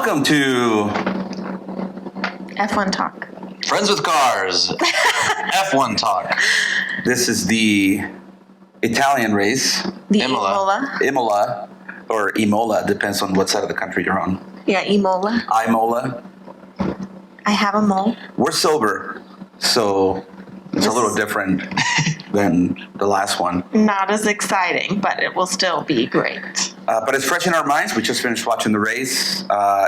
Welcome to F1 Talk. Friends with Cars. F1 Talk. This is the Italian race. The Imola. Imola, or Imola, depends on what side of the country you're on. Yeah, Imola. Imola. I have a mole. We're sober, so it's a little different than the last one. Not as exciting, but it will still be great. But it's fresh in our minds. We just finished watching the race.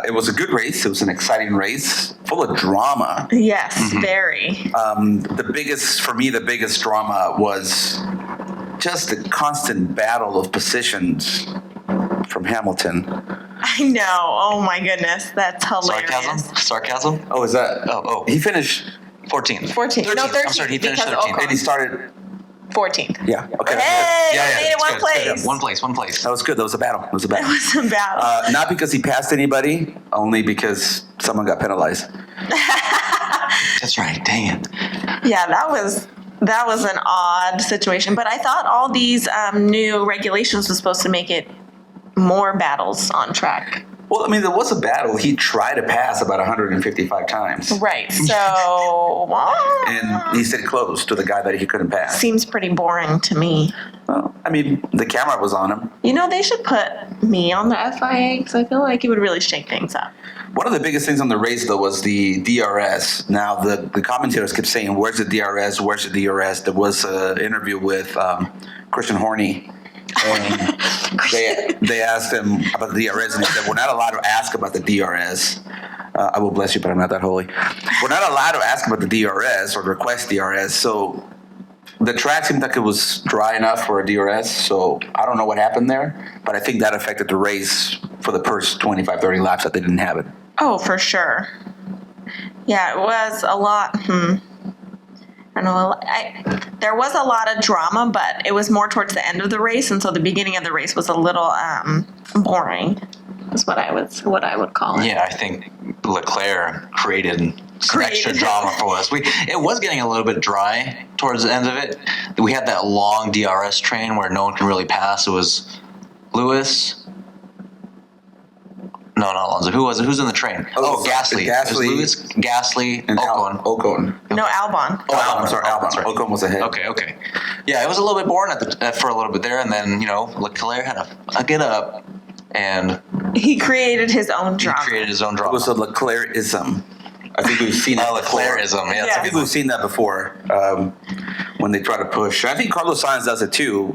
It was a good race. It was an exciting race, full of drama. Yes, very. The biggest drama was just the constant battle of positions from Hamilton. I know. Oh my goodness, that's hilarious. Sarcasm? Oh, is that? Oh. He finished 14th. 14th. No, 13th. I'm sorry, he finished because 13th. and he started. 14th. Yeah. Okay. Hey, Yeah, I made it it's one good. place. Yeah, one place. That was good. That was a battle. It was a It battle. was a battle. Not because he passed anybody, only because someone got penalized. That's right. Dang it. Yeah, that was an odd situation. But I thought all these new regulations was supposed to make it more battles on track. Well, I mean, there was a battle. He tried to pass about 155 times. Right. So And he stayed close to the guy that he couldn't pass. seems pretty boring to me. Well, I mean, the camera was on him. You know, they should put me on the FIA because I feel like it would really shake things up. One of the biggest things on the race, though, was the DRS. Now, the commentators kept saying, where's the DRS? Where's the DRS? There was an interview with Christian Horney. And they asked him about the DRS, and he said, we're not allowed to ask about the DRS. I will bless you, but I'm not that holy. We're not allowed to ask about the DRS or request DRS. So the track seemed like it was dry enough for a DRS, so I don't know what happened there, but I think that affected the race for the first 25, 30 laps that they didn't have it. Oh, for sure. Yeah, it was a lot. I don't know. There was a lot of drama, but it was more towards the end of the race, and so the beginning of the race was a little boring. Is what I would call it. Yeah, I think Leclerc created some extra drama for us. It was getting a little bit dry towards the end of it. We had that long DRS train where no one can really pass. It was Lewis. No, not Alonso. Who was it? Who's in the train? Gasly. It was Lewis, Gasly, And Ocon. No, Albon. Albon, I'm sorry, Albon. That's right. Ocon was ahead. Okay. Yeah, it was a little bit boring for a little bit there, and then Leclerc had a get up, and He created his own drama. It was a Leclercism. I think we've seen that before. Leclercism, yeah. Yeah. I think we've seen that before when they try to push. I think Carlos Sainz does it too.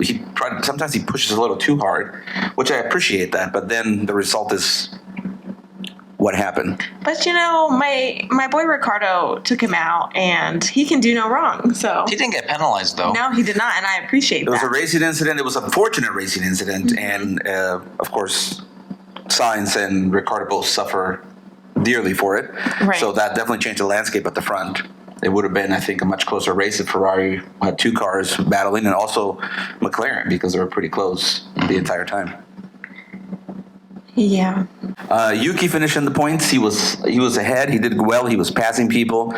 Sometimes he pushes a little too hard, which I appreciate that, but then the result is what happened. But my boy Ricardo took him out, and he can do no wrong. So He didn't get penalized though. no, he did not, and I appreciate It was that. a racing incident. It was a fortunate racing incident, and of course, Sainz and Ricardo both suffer dearly for it. Right. So that definitely changed the landscape at the front. It would have been, I think, a much closer race if Ferrari had two cars battling, and also McLaren, because they were pretty close the entire time. Yeah. Yuki finished in the points. He was ahead. He did well. He was passing people.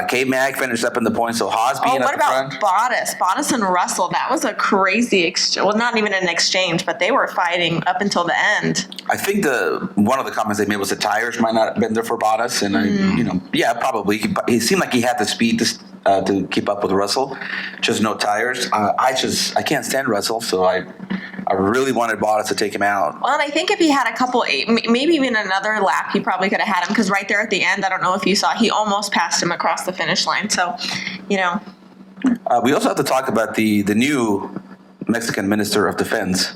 K-Mag finished up in the points. So Haas being What up the about front. Bottas and Russell? That was a crazy exchange. Well, not even an exchange, but they were fighting up until the end. I think one of the comments they made was the tires might not have been there for Bottas, and yeah, probably. He seemed like he had the speed to keep up with Russell, just no tires. I can't stand Russell, so I really wanted Bottas to take him out. Well, and I think if he had a couple, maybe even another lap, he probably could have had him, because right there at the end, I don't know if you saw, he almost passed him across the finish line. So, We also have to talk about the new Mexican Minister of Defense,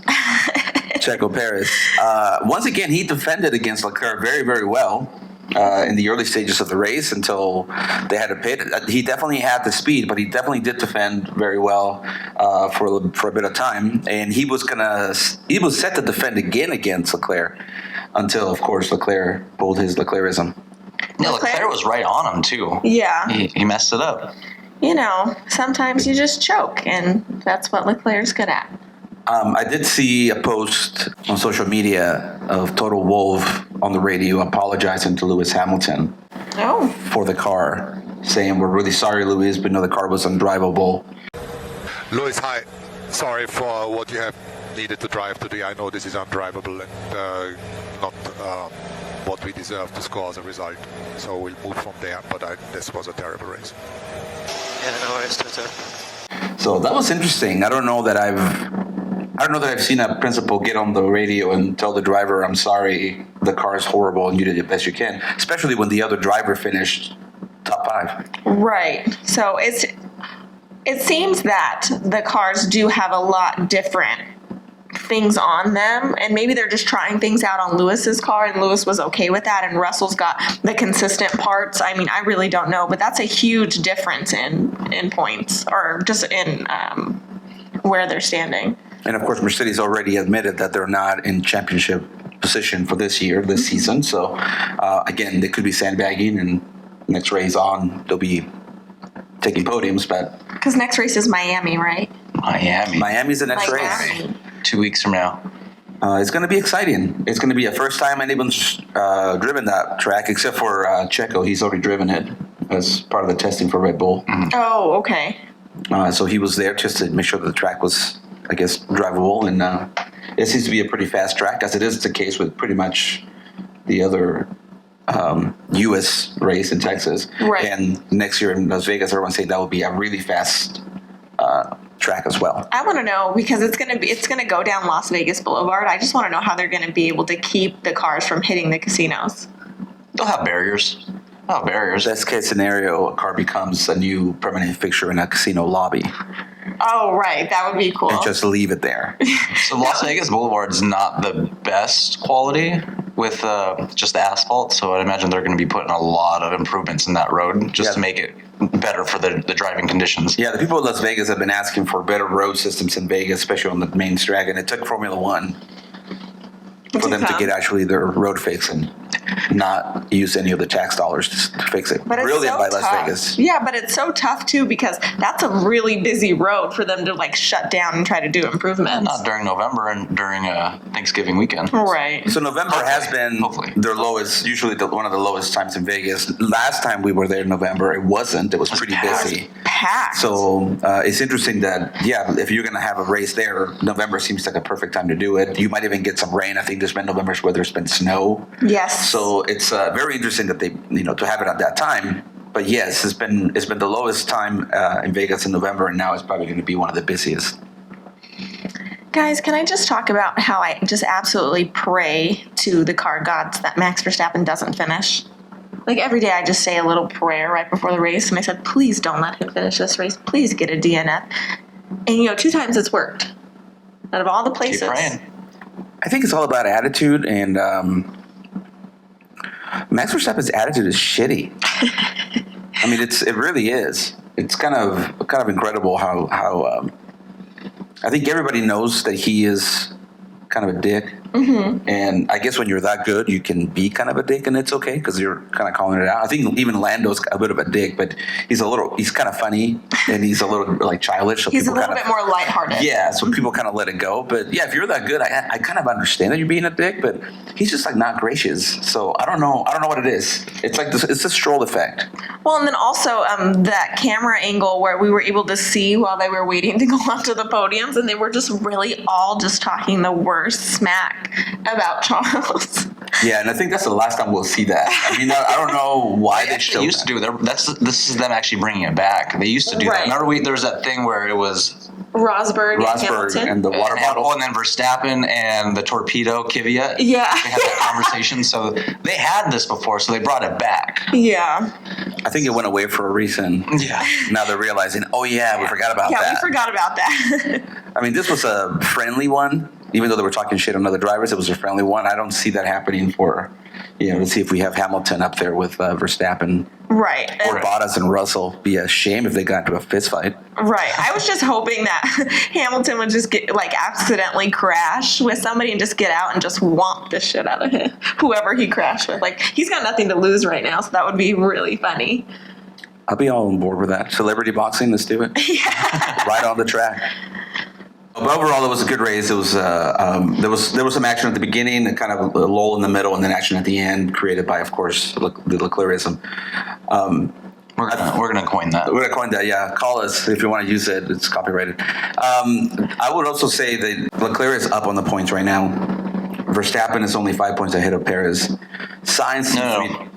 Checo Perez. Once again, he defended against Leclerc very, very well in the early stages of the race until they had to pit. He definitely had the speed, but he definitely did defend very well for a bit of time. And he was set to defend again against Leclerc until, of course, Leclerc pulled his Leclercism. Yeah, Leclerc was right on him too. yeah, He messed it up. sometimes you just choke, and that's what Leclerc's good at. I did see a post on social media of Total Wolf on the radio apologizing to Lewis Hamilton for the car, saying, "We're really sorry, Lewis, but no, the car was undrivable." Lewis, hi. Sorry for what you have needed to drive today. I know this is undrivable and not what we deserve to score as a result. So we'll move from there. But this was a terrible race. Yeah, no worries. So that was interesting. I don't know that I've seen a principal get on the radio and tell the driver, "I'm sorry, the car is horrible, and you did the best you can." Especially when the other driver finished top 5. Right. So it seems that the cars do have a lot different things on them, and maybe they're just trying things out on Lewis's car, and Lewis was okay with that, and Russell's got the consistent parts. I mean, I really don't know, but that's a huge difference in points, or just in where they're standing. And of course, Mercedes already admitted that they're not in championship position for this season. So again, they could be sandbagging, and next race on, they'll be taking podiums. But because next race is Miami, right? Miami's the next race. 2 weeks from now. It's going to be exciting. It's going to be a first time anyone's driven that track, except for Checo. He's already driven it as part of the testing for Red Bull. Mm-hmm. Oh, okay. So he was there just to make sure that the track was, I guess, drivable. And it seems to be a pretty fast track, as it is the case with pretty much the other U.S. race in Texas. Right. And next year in Las Vegas, everyone's saying that will be a really fast track as well. I want to know, because it's gonna go down Las Vegas Boulevard. I just want to know how they're going to be able to keep the cars from hitting the casinos. They'll have barriers. Best case scenario, a car becomes a new permanent fixture in a casino lobby. Oh, right. That would be cool. And just leave it there. So Las Vegas Boulevard's not the best quality with just the asphalt, so I'd imagine they're going to be putting a lot of improvements in that road just to make it better for the driving conditions. Yeah, the people of Las Vegas have been asking for better road systems in Vegas, especially on the main track, and it took Formula One for them to get actually their road fix and not use any of the tax dollars to fix it. But it's Brilliant so by tough. Las Vegas. Yeah, but it's so tough too, because that's a really busy road for them to like shut down and try to do improvements. Not during November and during Thanksgiving weekend. Right. So November has been their lowest, usually one of the lowest times in Vegas. Last time we were there in November, it wasn't. It was pretty busy. Packed. So it's interesting that, if you're going to have a race there, November seems like a perfect time to do it. You might even get some rain. I think there's been November's where there's been snow. Yes. So it's very interesting that they, to have it at that time. But yes, it's been the lowest time in Vegas in November, and now it's probably going to be one of the busiest. Guys, can I just talk about how I just absolutely pray to the car gods that Max Verstappen doesn't finish? Like every day I just say a little prayer right before the race, and I said, please don't let him finish this race. Please get a DNF. And 2 times it's worked. Out of all the places. Keep praying. I think it's all about attitude, and Max Verstappen's attitude is shitty. I mean, it really is. It's kind of incredible how I think everybody knows that he is kind of a dick. Mm-hmm. And I guess when you're that good, you can be kind of a dick, and it's okay because you're kind of calling it out. I think even Lando's a bit of a dick, but he's kind of funny, and he's a little like childish. So he's a little bit more lighthearted. Yeah, so people kind of let it go. But yeah, if you're that good, I kind of understand that you're being a dick, but he's just like not gracious. So I don't know what it is. It's like this. It's the Stroll effect. Well, and then also that camera angle where we were able to see while they were waiting to go onto the podiums, and they were just really all just talking the worst smack about Charles. Yeah, and I think that's the last time we'll see that. I mean, I don't know why they actually used to do it. This is them actually bringing it back. They used to do that. Remember, there was that thing where it was Rosberg and the water bottle. And then Verstappen and the torpedo Kvyat. Yeah. They had that conversation. So they had this before, so they brought it back. Yeah. I think it went away for a reason. Yeah. Now they're realizing, we forgot about that. Yeah, we forgot about that. I mean, this was a friendly one. Even though they were talking shit on other drivers, it was a friendly one. I don't see that happening for, let's see if we have Hamilton up there with Verstappen. Right. Or Bottas and Russell. Be a shame if they got into a fist fight. Right. I was just hoping that Hamilton would just accidentally crash with somebody and just get out and just womp the shit out of him, whoever he crashed with. Like, he's got nothing to lose right now, so that would be really funny. I'll be all on board with that. Celebrity boxing, let's do it. Yeah. Right on the track. But overall, it was a good race. It was there was some action at the beginning, and kind of a lull in the middle, and then action at the end, created by, of course, the Leclercism. We're gonna coin that. We're gonna coin that. Yeah, call us if you want to use it. It's copyrighted. I would also say that Leclerc is up on the points right now. Verstappen is only 5 points ahead of Perez. Sainz. No.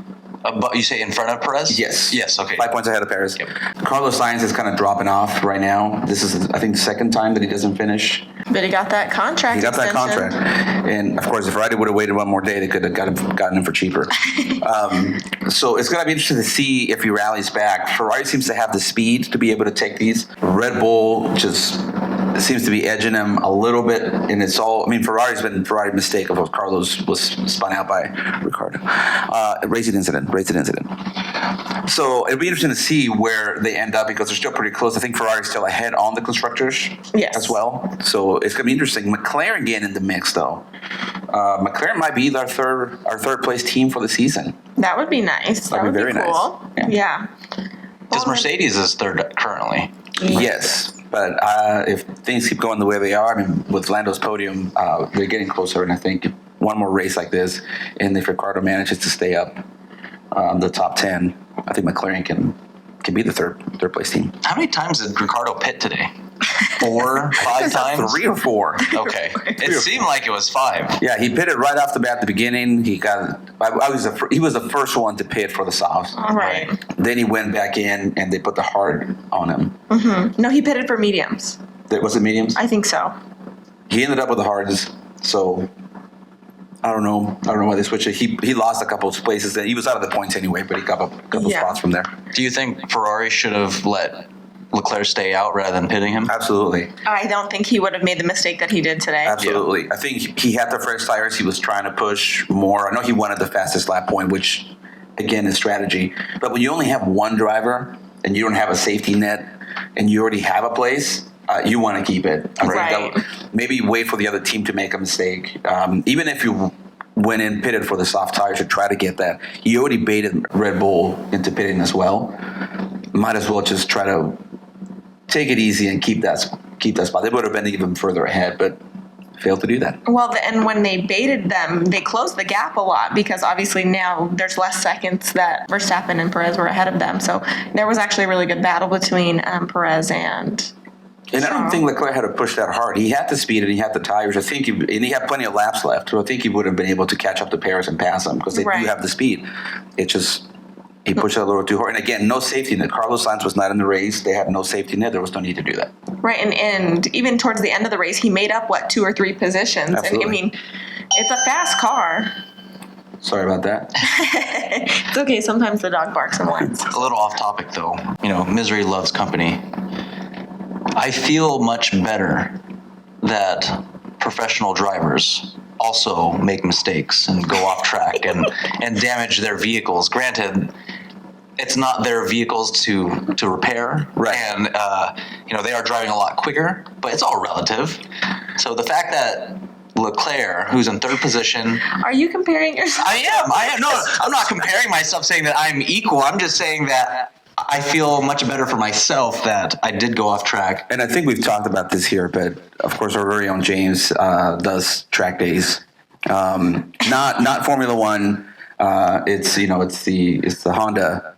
But you say in front of Perez? Yes. Yes, okay. 5 points ahead of Perez. Carlos Sainz is kind of dropping off right now. This is, I think, the second time that he doesn't finish. But he got that contract. He got that extension. contract. And, of course, if Ferrari would have waited one more day, they could have gotten him for cheaper. So it's going to be interesting to see if he rallies back. Ferrari seems to have the speed to be able to take these. Red Bull just seems to be edging him a little bit. And it's all, I mean, Ferrari's been Ferrari mistake of what Carlos was spun out by Ricardo. Racing incident. So it'll be interesting to see where they end up because they're still pretty close. I think Ferrari's still ahead on the constructors as well. So it's going to be interesting. McLaren getting in the mix, though. McLaren might be our third place team for the season. That would be nice. That would be very cool. Nice. Yeah. Because Mercedes is third currently. Yes. But if things keep going the way they are, I mean, with Lando's podium, they're getting closer. And I think one more race like this, and if Ricardo manages to stay up the top 10, I think McLaren can be the third place team. How many times did Ricardo pit today? 4, 5 times? 3 or 4. Okay. It seemed like it was 5. Yeah, he pitted right off the bat at the beginning. He was the first one to pit for the softs. All right. Then he went back in and they put the hard on him. Mm-hmm. No, he pitted for mediums. Was it mediums? I think so. He ended up with the hards, so I don't know why they switched it. He lost a couple of places. He was out of the points anyway, but he got a couple spots from there. Do you think Ferrari should have let Leclerc stay out rather than pitting him? Absolutely. I don't think he would have made the mistake that he did today. Absolutely. Yeah. I think he had the fresh tires. He was trying to push more. I know he wanted the fastest lap point, which, again, is strategy. But when you only have one driver and you don't have a safety net and you already have a place, you want to keep it. Right. Maybe wait for the other team to make a mistake. Even if you went in pitted for the soft tires to try to get that, you already baited Red Bull into pitting as well. Might as well just try to take it easy and keep that spot. They would have been even further ahead, but failed to do that. Well, and when they baited them, they closed the gap a lot because obviously now there's less seconds that Verstappen and Perez were ahead of them. So there was actually a really good battle between Perez and I don't think Leclerc had to push that hard. He had the speed and he had the tires. I think he had plenty of laps left. So I think he would have been able to catch up to Perez and pass him because they do have the speed. It just he pushed it a little too hard. And again, no safety net. Carlos Sainz was not in the race. They had no safety net. There was no need to do that. Right, and even towards the end of the race, he made up 2 or 3 positions. Absolutely. And I mean, it's a fast car. Sorry about that. It's okay. Sometimes the dog barks and whines. A little off topic though. Misery loves company. I feel much better that professional drivers also make mistakes and go off track and damage their vehicles. Granted, it's not their vehicles to repair, right? And they are driving a lot quicker, but it's all relative. So the fact that Leclerc, who's in third position, are you comparing yourself? I am. No, I'm not comparing myself, saying that I'm equal. I'm just saying that I feel much better for myself that I did go off track. And I think we've talked about this here, but of course our very own James does track days. Not Formula One. It's the Honda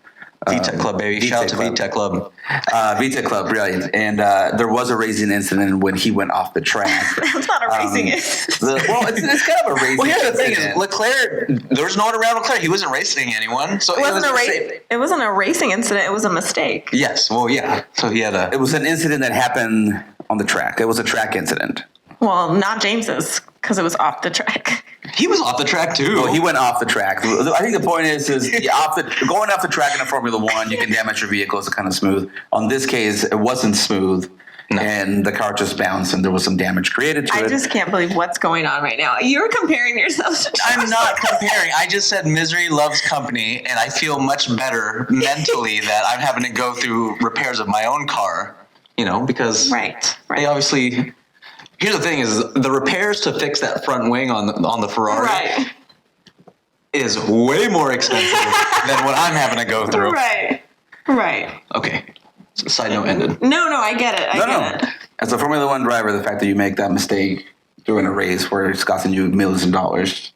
VTEC Club, baby. Shout out to VTEC Club. VTEC Club, brilliant. And there was a racing incident when he went off the track. That's not a racing incident. It's kind of a racing incident. Well, here's the thing is, Leclerc, there was no one around Leclerc. He wasn't racing anyone. So It wasn't a racing incident. It was a mistake. Yes. Well, yeah. So he had It was an incident that happened on the track. It was a track incident. Well, not James's, because it was off the track. He was off the track too. Well, he went off the track. I think the point is going off the track in a Formula One, you can damage your vehicle. It's kind of smooth. On this case, it wasn't smooth, and the car just bounced, and there was some damage created to it. I just can't believe what's going on right now. You're comparing yourself to I'm not comparing. I just said misery loves company, and I feel much better mentally that I'm having to go through repairs of my own car, because they obviously... Here's the thing: is the repairs to fix that front wing on the Ferrari is way more expensive than what I'm having to go through. Right. Okay. So side note ended. No, I get it. I get it. As a Formula One driver, the fact that you make that mistake during a race where it's costing you millions of dollars,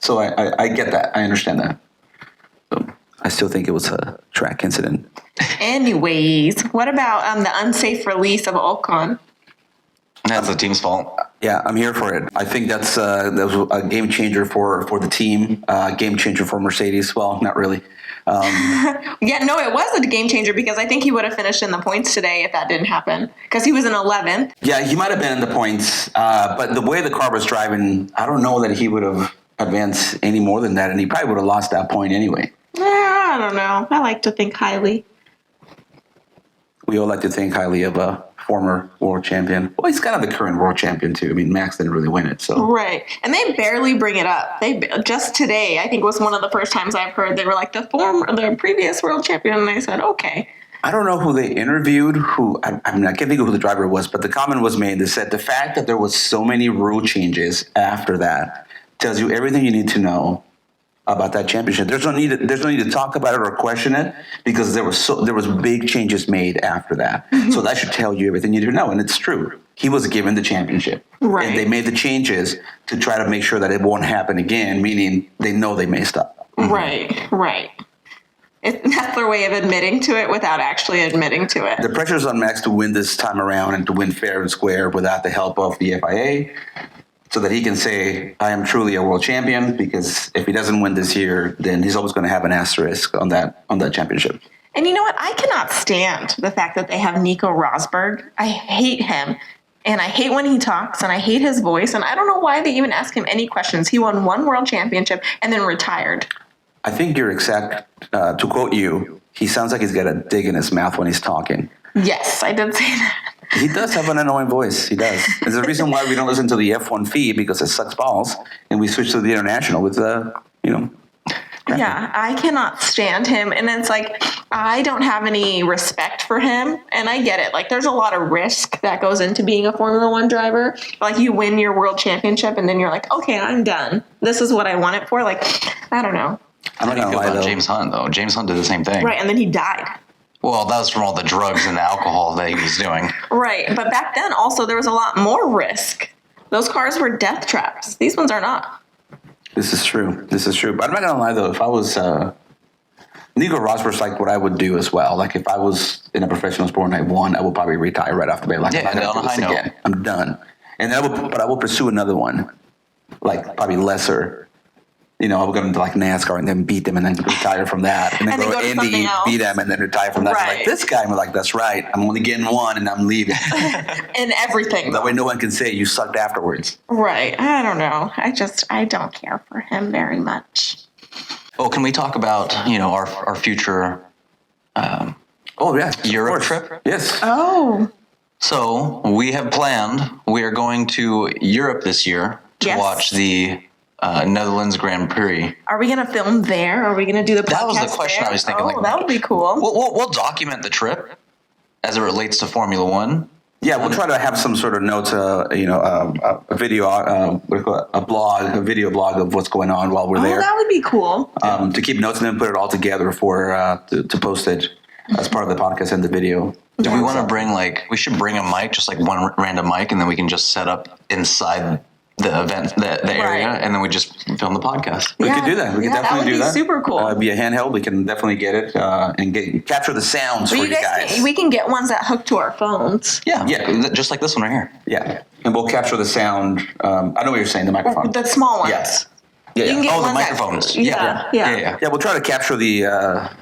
So I get that. I understand that. So I still think it was a track incident. Anyways, what about the unsafe release of Ocon? That's the team's fault. Yeah, I'm here for it. I think that was a game changer for the team, game changer for Mercedes. Well, not really. Yeah, no, it was a game changer because I think he would have finished in the points today if that didn't happen because he was in 11th. Yeah, he might have been in the points, but the way the car was driving, I don't know that he would have advanced any more than that, and he probably would have lost that point anyway. I don't know. I like to think highly. We all like to think highly of a former world champion. Well, he's kind of the current world champion too. I mean, Max didn't really win it, so Right, and they barely bring it up. They just today, I think, was one of the first times I've heard they were like the previous world champion, and I said, okay. I don't know who they interviewed. I can't think of who the driver was, but the comment was made. They said the fact that there was so many rule changes after that tells you everything you need to know about that championship. There's no need to talk about it or question it because there was big changes made after that. So that should tell you everything you need to know, and it's true. He was given the championship, Right. and they made the changes to try to make sure that it won't happen again. Meaning they know they messed up. Right. That's their way of admitting to it without actually admitting to it. The pressure's on Max to win this time around and to win fair and square without the help of the FIA, so that he can say, I am truly a world champion, because if he doesn't win this year, then he's always going to have an asterisk on that championship. And you know what? I cannot stand the fact that they have Nico Rosberg. I hate him. And I hate when he talks, and I hate his voice, and I don't know why they even ask him any questions. He won one world championship and then retired. I think you're exact. To quote you, he sounds like he's got a dig in his mouth when he's talking. Yes, I did say that. He does have an annoying voice. He does. There's a reason why we don't listen to the F1 feed, because it sucks balls, and we switch to the international with Yeah, I cannot stand him. And it's like, I don't have any respect for him. And I get it. Like, there's a lot of risk that goes into being a Formula One driver. Like, you win your world championship, and then you're like, okay, I'm done. This is what I want it for. Like, I don't know. I'm not How do you gonna feel lie about though. James Hunt, though? James Hunt did the same thing. Right. And then he died. Well, that was from all the drugs and the alcohol that he was doing. Right. But back then, also, there was a lot more risk. Those cars were death traps. These ones are not. This is true. But I'm not gonna lie though. If I was Nico Rosberg's like what I would do as well. Like if I was in a professional sport and I won, I would probably retire right off the bat. Like Yeah, I'm not gonna do this again. I'm done. And then I will pursue another one, like probably lesser. You know, I will go into like NASCAR and then beat them and then retire from that. And then And then go go to to Indy, something else. beat them, and then retire from that. Right. Like this guy, I'm like, that's right. I'm only getting one and I'm leaving. And everything. That way no one can say you sucked afterwards. Right. I don't know. I don't care for him very much. Well, can we talk about, our future Oh, yeah. of Europe course. trip? Yes. Oh. So we have planned, we are going to Europe this year to Yes. watch the Netherlands Grand Prix. Are we going to film there? Are we going to do the podcast That was the question there? I was thinking, Oh, like- that would be cool. We'll document the trip as it relates to Formula One. Yeah, we'll try to have some sort of notes, a video, what do you call it? A video blog of what's going on while we're Oh, there. that would be cool. To keep notes and then put it all together for to post it as part of the podcast and the video. Do we want to bring we should bring a mic, just like one random mic, and then we can just set up inside the event, the area, Right. and then we just film the podcast. We could do that. We could that definitely would do be that. super cool. Be a handheld. We can definitely get it and capture the sounds for you guys. We can get ones that hook to our phones. Yeah, just like this one right here. Yeah, and we'll capture the sound. I know what you're saying. The microphone. The small ones. Yes. Yeah. You can get Oh, the ones that- microphones. Yeah. Yeah. Yeah, we'll try to capture the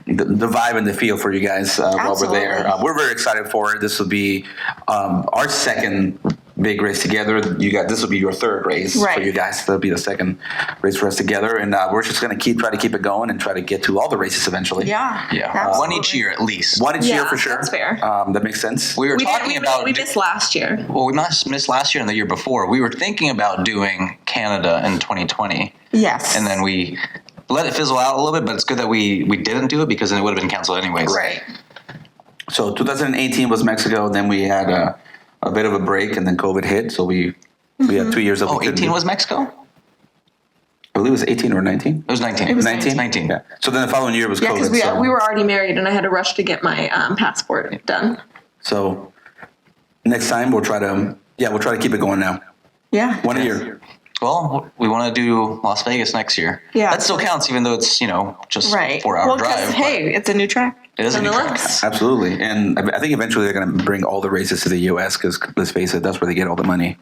vibe and the feel for you guys while we're there. Absolutely. We're very excited for it. This will be our second big race together. This will be your third race for Right. you guys. That'll be the second race for us together, and we're just going to try to keep it going and try to get to all the races eventually. Yeah. Yeah, absolutely. one each year at least. One each year Yeah, for sure. that's fair. That makes sense. We were We talking about. we missed last year. Well, we missed last year and the year before. We were thinking about doing Canada in 2020, Yes. and then we let it fizzle out a little bit. But it's good that we didn't do it, because then it would have been canceled anyways. Right. So 2018 was Mexico. Then we had a bit of a break, and then COVID hit. So we had 2 years of. Oh, 18 was Mexico? I believe it was 18 or 19. It was 19. It was 19. 19. Yeah. So then the following year was Yeah, COVID. because so. we were already married, and I had to rush to get my passport done. So next time we'll try to keep it going now. Yeah. One a year. Well, we want to do Las Vegas next year. Yeah. That still counts, even though it's, just Right. 4-hour Well, 'cause, drive. hey, it's a new track. It is a new track. Nonetheless. Absolutely. And I think eventually they're going to bring all the races to the U.S. because, let's face it, that's where they get all the money.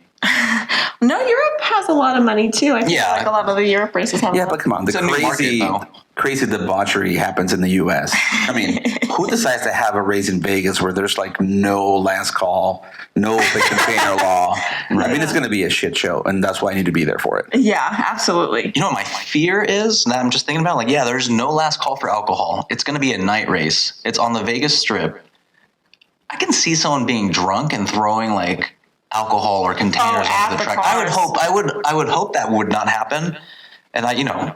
No, Europe has a lot of money too. I feel Yeah. like a lot of the Europe races have. Yeah, but come on, It's a new market, though. crazy debauchery happens in the U.S. I mean, who decides to have a race in Vegas where there's like no last call, no big container law? I mean, it's going to be a shit show, and that's why I need to be there for it. Yeah, absolutely. You know what my fear is? Now I'm just thinking about there's no last call for alcohol. It's going to be a night race. It's on the Vegas Strip. I can see someone being drunk and throwing alcohol or containers at onto the the track. cars. I would hope that would not happen. And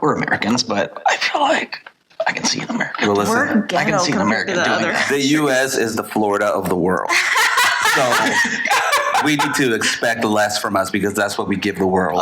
we're Americans, but I feel like I can see an American. Well, listen, We're I ghetto can see an compared American to the doing other. that. the U.S. is the Florida of the world. So we need to expect less from us because that's what we give the world.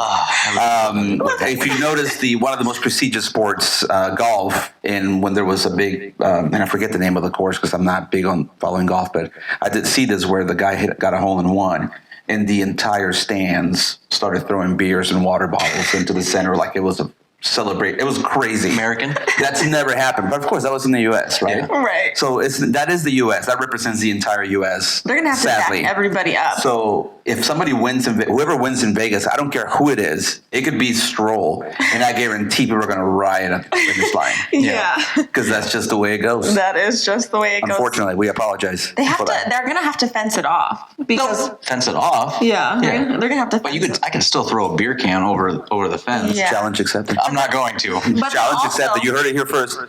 If you notice, one of the most prestigious sports, golf, and when there was a big, and I forget the name of the course because I'm not big on following golf, but I did see this where the guy got a hole in one, and the entire stands started throwing beers and water bottles into the center like it was a celebrate. It was crazy. American? That's never happened. But of course, that was in the U.S., right? Yeah. Right. So that is the U.S. That represents the entire U.S. They're gonna have to sadly. back everybody up. So if somebody wins, whoever wins in Vegas, I don't care who it is. It could be Stroll, and I guarantee people are going to riot at the finish line yeah. because that's just the way it goes. That is just the way it goes. Unfortunately, we apologize. They have for to. that. They're gonna have to fence it off because. Fence it off. Yeah, they're gonna have to. But fence I can still throw a beer can over the fence. Yeah. Challenge accepted. I'm not going to. But Challenge also, accepted. You heard it here first.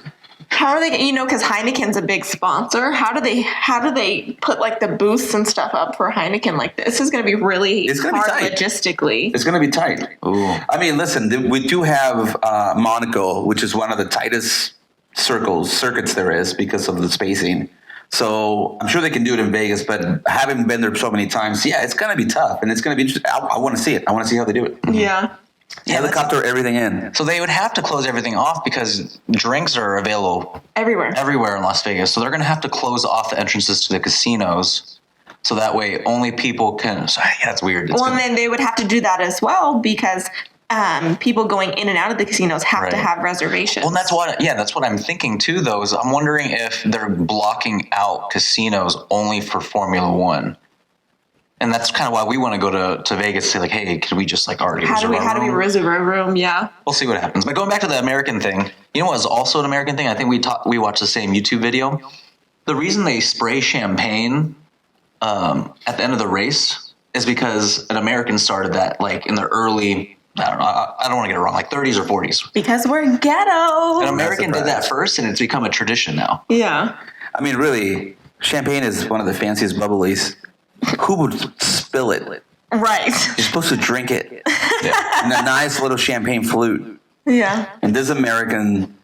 How are they? Because Heineken's a big sponsor. How do they put the booths and stuff up for Heineken? This is going to be really It's gonna be hard tight. logistically. It's going to be tight. Ooh. I mean, listen, we do have Monaco, which is one of the tightest circuits there is because of the spacing. So I'm sure they can do it in Vegas, but having been there so many times, yeah, it's going to be tough, and it's going to be interesting. I want to see it. I want to see how they do it. Yeah. Helicopter everything in. So they would have to close everything off because drinks are available Everywhere. everywhere in Las Vegas. So they're going to have to close off the entrances to the casinos. So that way only people can. Sorry, yeah, it's weird. Well, and then they would have to do that as well because people going in and out of the casinos have to Right. have reservations. Well, that's what I'm thinking too, though, is I'm wondering if they're blocking out casinos only for Formula One. And that's kind of why we want to go to Vegas and say, hey, could we just already How do we room? reserve a room? Yeah. We'll see what happens. But going back to the American thing, you know what is also an American thing? I think we watched the same YouTube video. The reason they spray champagne at the end of the race is because an American started that in the early, I don't want to get it wrong, 30s or 40s. Because we're ghetto. An American did that surprised. first, and it's become a tradition now. Yeah. I mean, really, champagne is one of the fanciest bubblies. Who would spill it? Right. You're supposed to drink it Yeah. in a nice little champagne flute. Yeah. And this American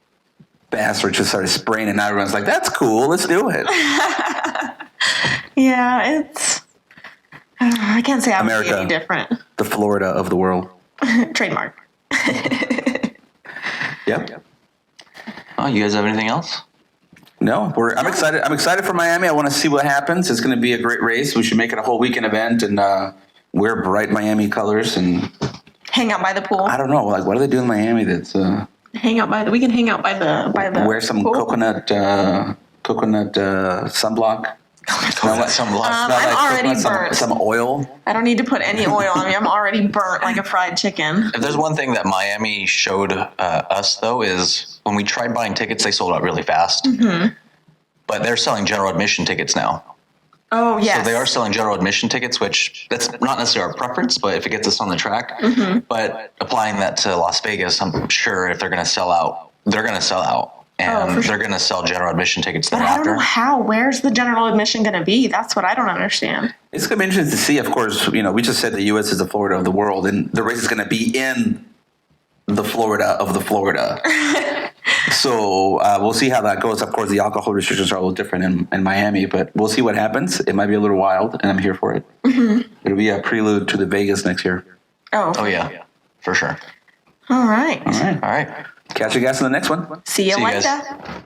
bastard just started spraying it, and everyone's like, that's cool, let's do it. Yeah. It's. I can't say I would be America. any different. The Florida of the world. Trademark. Yep. Oh, you guys have anything else? No, I'm excited. I'm excited for Miami. I want to see what happens. It's going to be a great race. We should make it a whole weekend event and wear bright Miami colors. And Hang out by the pool. I don't know, what do they do in Miami? That's We can hang out by the. wear some pool. coconut sunblock. I'm already burnt. Some oil. I don't need to put any oil on me. I'm already burnt like a fried chicken. If there's one thing that Miami showed us, though, is when we tried buying tickets, they sold out really fast. Mm-hmm. But they're selling general admission tickets now. Oh yes. So they are selling general admission tickets, which that's not necessarily our preference, but if it gets us on the track. Mm-hmm. But applying that to Las Vegas, I'm sure if they're going to sell out, they're going to sell out. And for sure. they're going to sell general admission tickets But I don't thereafter. know how. Where's the general admission going to be? That's what I don't understand. It's going to be interesting to see. Of course, we just said the U.S. is the Florida of the world, and the race is going to be in the Florida of the Florida. So we'll see how that goes. Of course, the alcohol restrictions are a little different in Miami, but we'll see what happens. It might be a little wild, and I'm here for it. Mm-hmm. It'll be a prelude to the Vegas next year. Oh, yeah, for sure. All right. All right. All right. Catch you guys in the next one. See you See you guys. later.